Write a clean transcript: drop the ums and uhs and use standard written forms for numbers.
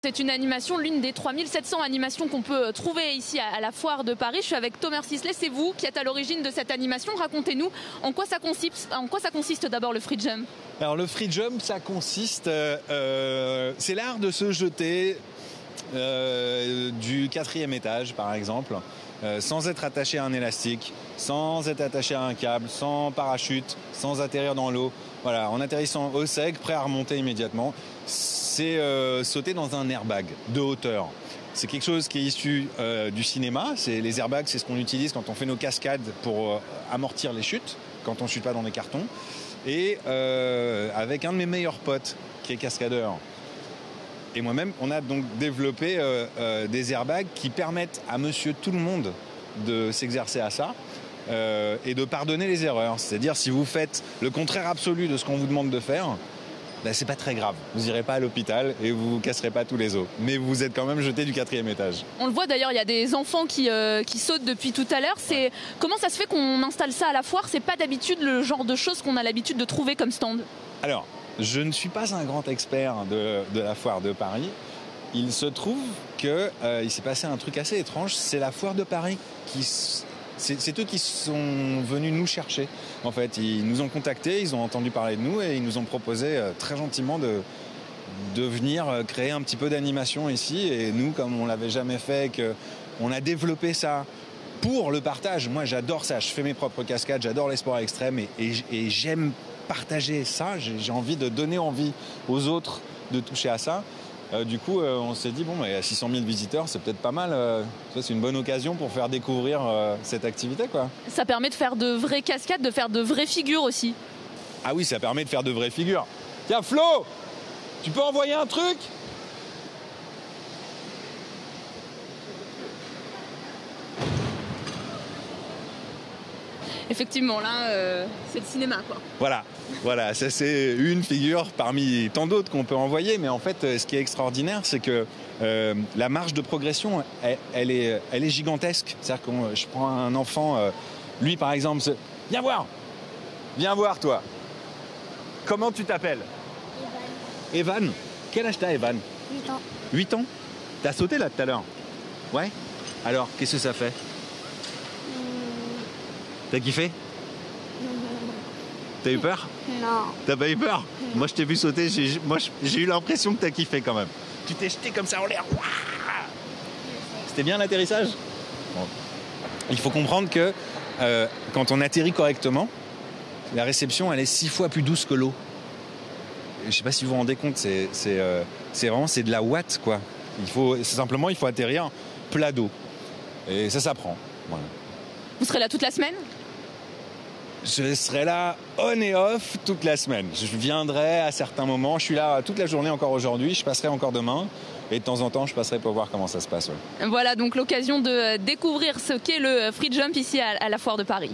C'est une animation, l'une des 3700 animations qu'on peut trouver ici à la foire de Paris. Je suis avec Thomas Sisley, c'est vous qui êtes à l'origine de cette animation. Racontez-nous en quoi ça consiste d'abord le free jump. Alors le free jump, ça consiste, c'est l'art de se jeter du 4e étage par exemple, sans être attaché à un élastique, sans être attaché à un câble, sans parachute, sans atterrir dans l'eau. Voilà, en atterrissant au sec, prêt à remonter immédiatement. C'est sauter dans un airbag de hauteur. C'est quelque chose qui est issu du cinéma. Les airbags, c'est ce qu'on utilise quand on fait nos cascades pour amortir les chutes, quand on ne chute pas dans des cartons. Et avec un de mes meilleurs potes, qui est cascadeur, et moi-même, on a donc développé des airbags qui permettent à monsieur tout le monde de s'exercer à ça et de pardonner les erreurs. C'est-à-dire, si vous faites le contraire absolu de ce qu'on vous demande de faire, ben, c'est pas très grave. Vous irez pas à l'hôpital et vous vous casserez pas tous les os. Mais vous êtes quand même jeté du 4e étage. On le voit d'ailleurs, il y a des enfants qui sautent depuis tout à l'heure. Ouais. Comment ça se fait qu'on installe ça à la foire? C'est pas d'habitude le genre de choses qu'on a l'habitude de trouver comme stand. Alors, je ne suis pas un grand expert de la foire de Paris. Il se trouve qu'il s'est passé un truc assez étrange. C'est la foire de Paris c'est eux qui sont venus nous chercher. En fait, ils nous ont contactés, ils ont entendu parler de nous et ils nous ont proposé très gentiment de venir créer un petit peu d'animation ici. Et nous, comme on l'avait jamais fait, qu'on a développé ça pour le partage. Moi, j'adore ça. Je fais mes propres cascades, j'adore les sports extrêmes et j'aime partager ça. J'ai envie de donner envie aux autres de toucher à ça. Du coup, on s'est dit, bon, mais 600 000 visiteurs, c'est peut-être pas mal. C'est une bonne occasion pour faire découvrir cette activité, quoi. Ça permet de faire de vraies cascades, de faire de vraies figures aussi. Ah oui, ça permet de faire de vraies figures. Tiens, Flo, tu peux envoyer un truc ? Effectivement, là, c'est le cinéma, quoi. Voilà, ça c'est une figure parmi tant d'autres qu'on peut envoyer. Mais en fait, ce qui est extraordinaire, c'est que la marge de progression, elle est gigantesque. C'est-à-dire que je prends un enfant, lui par exemple, viens voir toi. Comment tu t'appelles ? Evan. Quel âge t'as, Evan ? 8 ans. 8 ans ? T'as sauté là tout à l'heure ? Ouais ? Alors, qu'est-ce que ça fait ? T'as kiffé ? T'as eu peur ? Non. T'as pas eu peur ? Moi, je t'ai vu sauter, j'ai eu l'impression que t'as kiffé quand même. Tu t'es jeté comme ça en l'air. C'était bien l'atterrissage ? Bon. Il faut comprendre que quand on atterrit correctement, la réception, elle est 6 fois plus douce que l'eau. Je sais pas si vous vous rendez compte, c'est vraiment de la ouate, quoi. Il faut atterrir plat d'eau. Et ça s'apprend. Voilà. Vous serez là toute la semaine ? Je serai là on et off toute la semaine. Je viendrai à certains moments. Je suis là toute la journée encore aujourd'hui. Je passerai encore demain. Et de temps en temps, je passerai pour voir comment ça se passe. Ouais. Voilà donc l'occasion de découvrir ce qu'est le free jump ici à la foire de Paris.